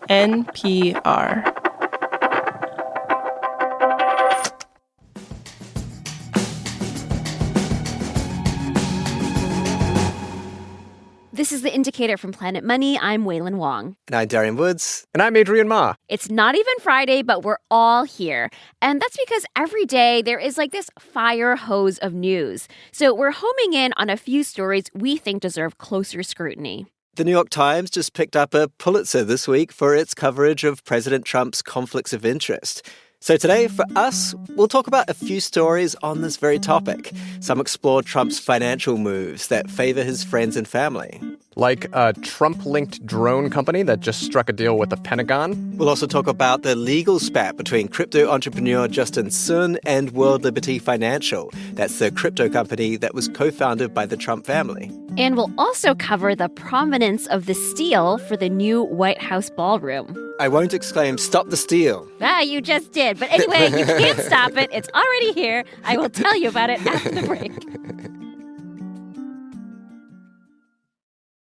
NPR. This is The Indicator from Planet Money. I'm Waylon Wong. And I'm Darian Woods. And I'm Adrian Ma. It's not even Friday, but we're all here. And that's because every day there is like this fire hose of news. So we're homing in on a few stories we think deserve closer scrutiny. The New York Times just picked up a Pulitzer this week for its coverage of President Trump's conflicts of interest. So today, for us, we'll talk about a few stories on this very topic. Some explore Trump's financial moves that favor his friends and family. Like a Trump-linked drone company that just struck a deal with the Pentagon. We'll also talk about the legal spat between crypto entrepreneur Justin Sun and World Liberty Financial. That's the crypto company that was co-founded by the Trump family. And we'll also cover the provenance of the steel for the new White House ballroom. I won't exclaim, "Stop the steal." Ah, you just did. But anyway, you can't stop it. It's already here. I will tell you about it after the break.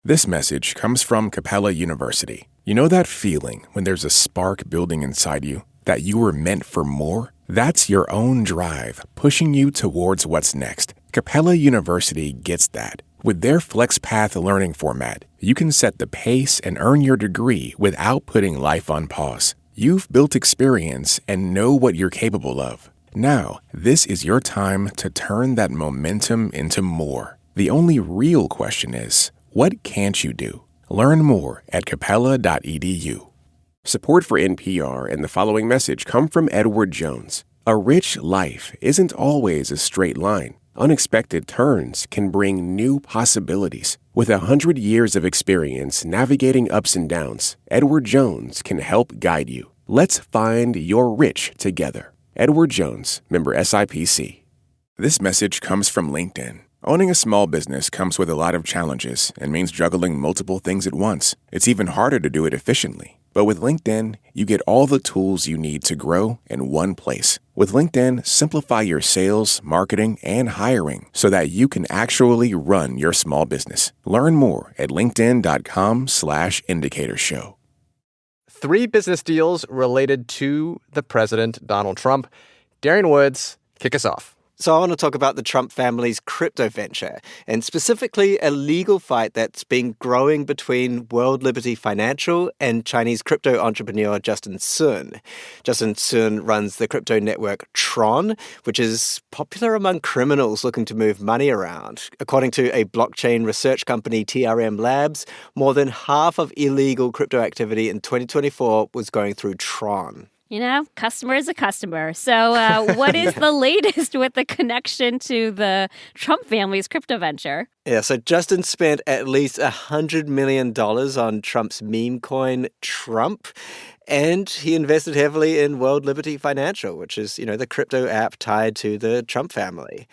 This message comes from Capella University. You know that feeling when there's a spark building inside you, that you were meant for more? That's your own drive, pushing you towards what's next. Capella University gets that. With their FlexPath learning format, you can set the pace and earn your degree without putting life on pause. You've built experience and know what you're capable of. Now, this is your time to turn that momentum into more. The only real question is, what can't you do? Learn more at capella.edu. Support for NPR and the following message come from Edward Jones. A rich life isn't always a straight line. Unexpected turns can bring new possibilities. With 100 years of experience navigating ups and downs, Edward Jones can help guide you. Let's find your rich together. Edward Jones, member SIPC. This message comes from LinkedIn. Owning a small business comes with a lot of challenges and means juggling multiple things at once. It's even harder to do it efficiently. But with LinkedIn, you get all the tools you need to grow in one place. With LinkedIn, simplify your sales, marketing, and hiring so that you can actually run your small business. Learn more at linkedin.com/indicatorshow. 3 business deals related to the president, Donald Trump. Darian Woods, kick us off. So I want to talk about the Trump family's crypto venture, and specifically a legal fight that's been growing between World Liberty Financial and Chinese crypto entrepreneur Justin Sun. Justin Sun runs the crypto network Tron, which is popular among criminals looking to move money around. According to a blockchain research company, TRM Labs, more than half of illegal crypto activity in 2024 was going through Tron. You know, customer is a customer. So what is the latest with the connection to the Trump family's crypto venture? Yeah, so Justin spent at least $100 million on Trump's meme coin, Trump, and he invested heavily in World Liberty Financial, which is, the crypto app tied to the Trump family.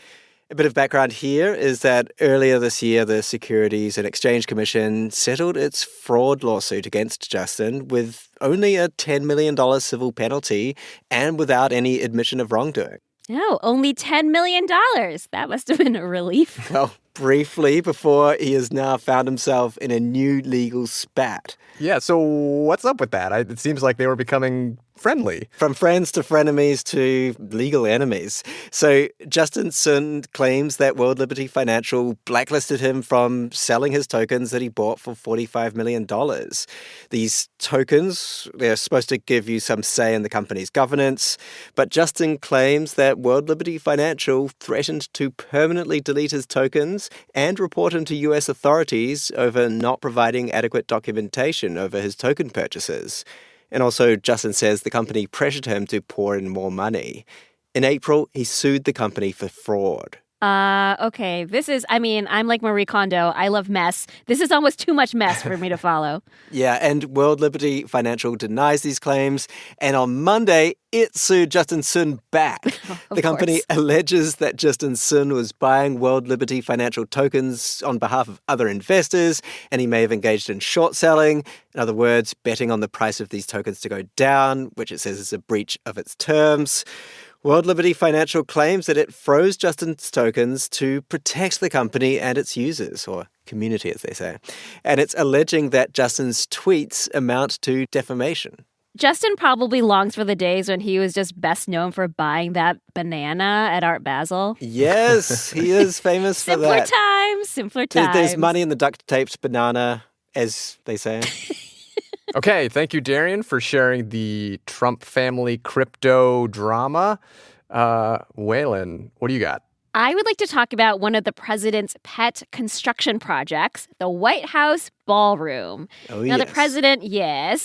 A bit of background here is that earlier this year, the Securities and Exchange Commission settled its fraud lawsuit against Justin with only a $10 million civil penalty and without any admission of wrongdoing. Oh, only $10 million. That must have been a relief. Well, briefly before he has now found himself in a new legal spat. Yeah, so what's up with that? It seems like they were becoming friendly. From friends to frenemies to legal enemies. So Justin Sun claims that World Liberty Financial blacklisted him from selling his tokens that he bought for $45 million. These tokens, they're supposed to give you some say in the company's governance, but Justin claims that World Liberty Financial threatened to permanently delete his tokens and report him to U.S. authorities over not providing adequate documentation over his token purchases. And also, Justin says the company pressured him to pour in more money. In April, he sued the company for fraud. Okay. I'm like Marie Kondo. I love mess. This is almost too much mess for me to follow. Yeah, and World Liberty Financial denies these claims. And on Monday, it sued Justin Sun back. The company alleges that Justin Sun was buying World Liberty Financial tokens on behalf of other investors, and he may have engaged in short selling. In other words, betting on the price of these tokens to go down, which it says is a breach of its terms. World Liberty Financial claims that it froze Justin's tokens to protect the company and its users, or community, as they say. And it's alleging that Justin's tweets amount to defamation. Justin probably longs for the days when he was just best known for buying that banana at Art Basel. Yes, he is famous for that. Simpler times. There's money in the duct-taped banana, as they say. Okay, thank you, Darian, for sharing the Trump family crypto drama. Waylon, what do you got? I would like to talk about one of the president's pet construction projects, the White House ballroom. Oh, Now, yes.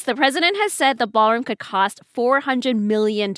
the president has said the ballroom could cost $400 million,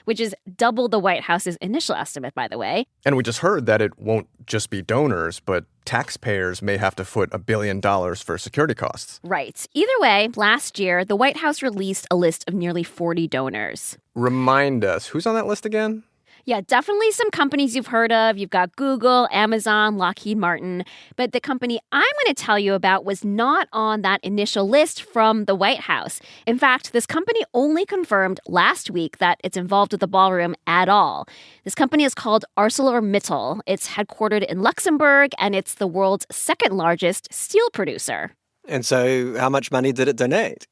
which is double the White House's initial estimate, by the way. And we just heard that it won't just be donors, but taxpayers may have to foot $1 billion for security costs. Right. Either way, last year, the White House released a list of nearly 40 donors. Remind us, who's on that list again? Yeah, definitely some companies you've heard of. You've got Google, Amazon, Lockheed Martin. But the company I'm going to tell you about was not on that initial list from the White House. In fact, this company only confirmed last week that it's involved with the ballroom at all. This company is called ArcelorMittal. It's headquartered in Luxembourg, and it's the world's second largest steel producer. And so how much money did it donate?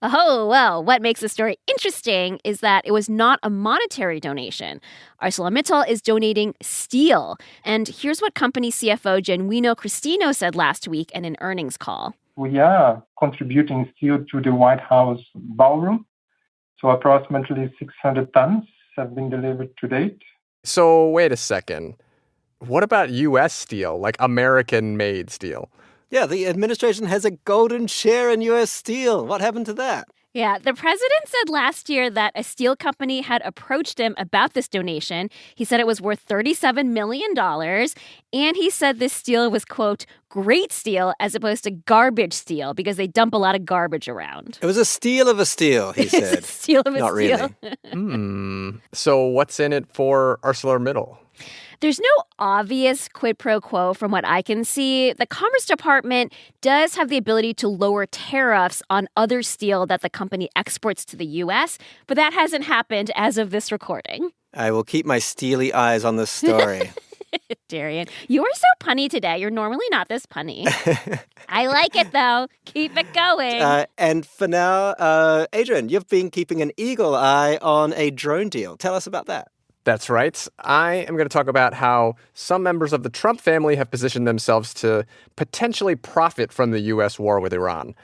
Oh, well, what makes the story interesting is that it was not a monetary donation. ArcelorMittal is donating steel. And here's what company CFO Genuino Cristino said last week in an earnings call. We are contributing steel to the White House ballroom. So approximately 600 tons have been delivered to date. So wait a second. What about U.S. steel, like American-made steel? Yeah, the administration has a golden share in U.S. steel. What happened to that? Yeah, the president said last year that a steel company had approached him about this donation. He said it was worth $37 million. And he said this steel was, quote, great steel as opposed to garbage steel because they dump a lot of garbage around. It was a steal of a steal, he said. It's a steal of a Not steal. really. So what's in it for ArcelorMittal? There's no obvious quid pro quo from what I can see. The Commerce Department does have the ability to lower tariffs on other steel that the company exports to the U.S., but that hasn't happened as of this recording. I will keep my steely eyes on this story. Darian, you are so punny today. You're normally not this punny. I like it, though. Keep it going. And for now, Adrian, you've been keeping an eagle eye on a drone deal. Tell us about that. That's right. I am going to talk about how some members of the Trump family have positioned themselves to potentially profit from the U.S. war with Iran.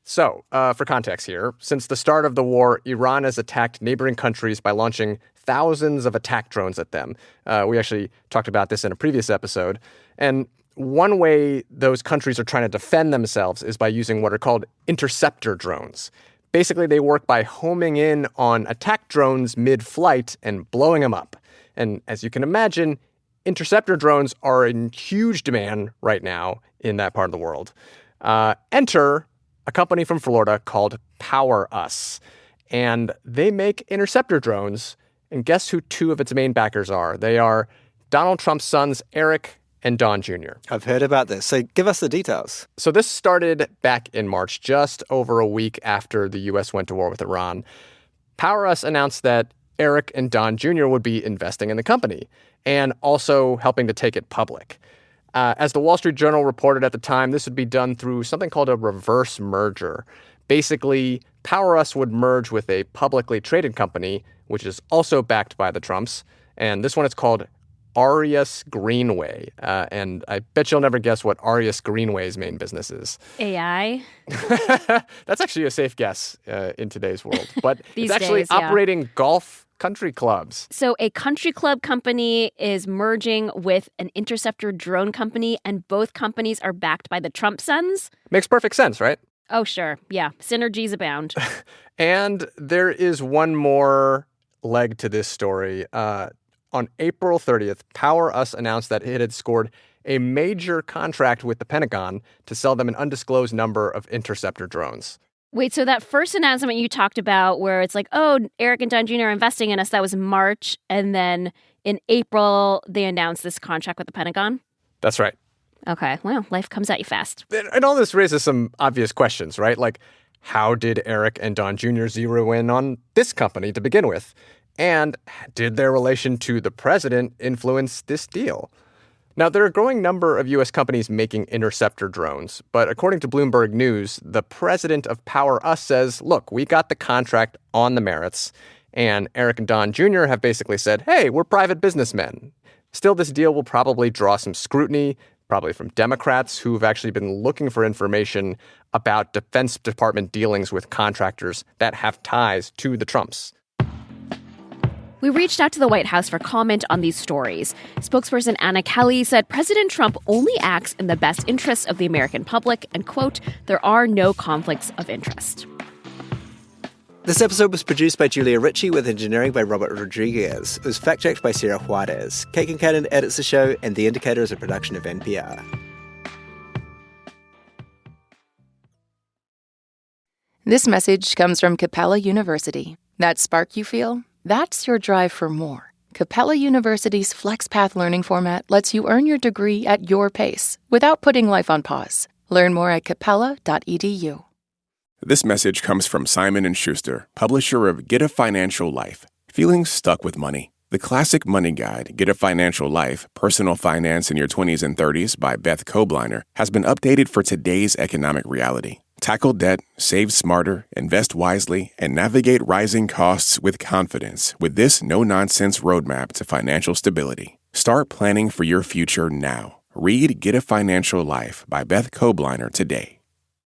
So, for context here, since the start of the war, Iran has attacked neighboring countries by launching thousands of attack drones at them. We actually talked about this in a previous episode. And one way those countries are trying to defend themselves is by using what are called interceptor drones. Basically, they work by homing in on attack drones mid-flight and blowing them up. And as you can imagine, interceptor drones are in huge demand right now in that part of the world. Enter a company from Florida called PowerUs. And they make interceptor drones. And guess who two of its main backers are? They are Donald Trump's sons, Eric and Don Jr. I've heard about this, so give us the details. So this started back in March, just over a week after the U.S. went to war with Iran. PowerUs announced that Eric and Don Jr. would be investing in the company and also helping to take it public. As the Wall Street Journal reported at the time, this would be done through something called a reverse merger. Basically, PowerUs would merge with a publicly traded company, which is also backed by the Trumps, and this one is called Arias Greenway. And I bet you'll never guess what Arias Greenway's main business is. AI? That's actually a safe guess in today's world. But These it's actually days, yeah. operating golf country clubs. So a country club company is merging with an interceptor drone company, and both companies are backed by the Trump sons? Makes perfect sense, right? Oh, sure. Yeah. Synergies abound. And there is one more leg to this story. On April 30th, PowerUs announced that it had scored a major contract with the Pentagon to sell them an undisclosed number of interceptor drones. Wait, so that first announcement you talked about where it's like, oh, Eric and Don Jr. are investing in us, that was March. And then in April, they announced this contract with the Pentagon? That's right. Okay. Well, life comes at you fast. And all this raises some obvious questions, right? Like, how did Eric and Don Jr. zero in on this company to begin with? And did their relation to the president influence this deal? Now, there are a growing number of U.S. companies making interceptor drones, but according to Bloomberg News, the president of Power Us says, look, we got the contract on the merits, and Eric and Don Jr. have basically said, hey, we're private businessmen. Still, this deal will probably draw some scrutiny, probably from Democrats who've actually been looking for information about Defense Department dealings with contractors that have ties to the Trumps. We reached out to the White House for comment on these stories. Spokesperson Anna Kelly said President Trump only acts in the best interests of the American public and, quote, there are no conflicts of interest. This episode was produced by Julia Ritchie with engineering by Robert Rodriguez. It was fact-checked by Sarah Juarez. Kate Kincannon edits the show, and The Indicator is a production of NPR. This message comes from Capella University. That spark you feel? That's your drive for more. Capella University's FlexPath learning format lets you earn your degree at your pace without putting life on pause. Learn more at capella.edu. This message comes from Simon & Schuster, publisher of Get a Financial Life. Feeling stuck with money? The classic money guide, Get a Financial Life, Personal Finance in Your 20s and 30s by Beth Kobliner, has been updated for today's economic reality. Tackle debt, save smarter, invest wisely, and navigate rising costs with confidence with this no-nonsense roadmap to financial stability. Start planning for your future now. Read Get a Financial Life by Beth Kobliner today.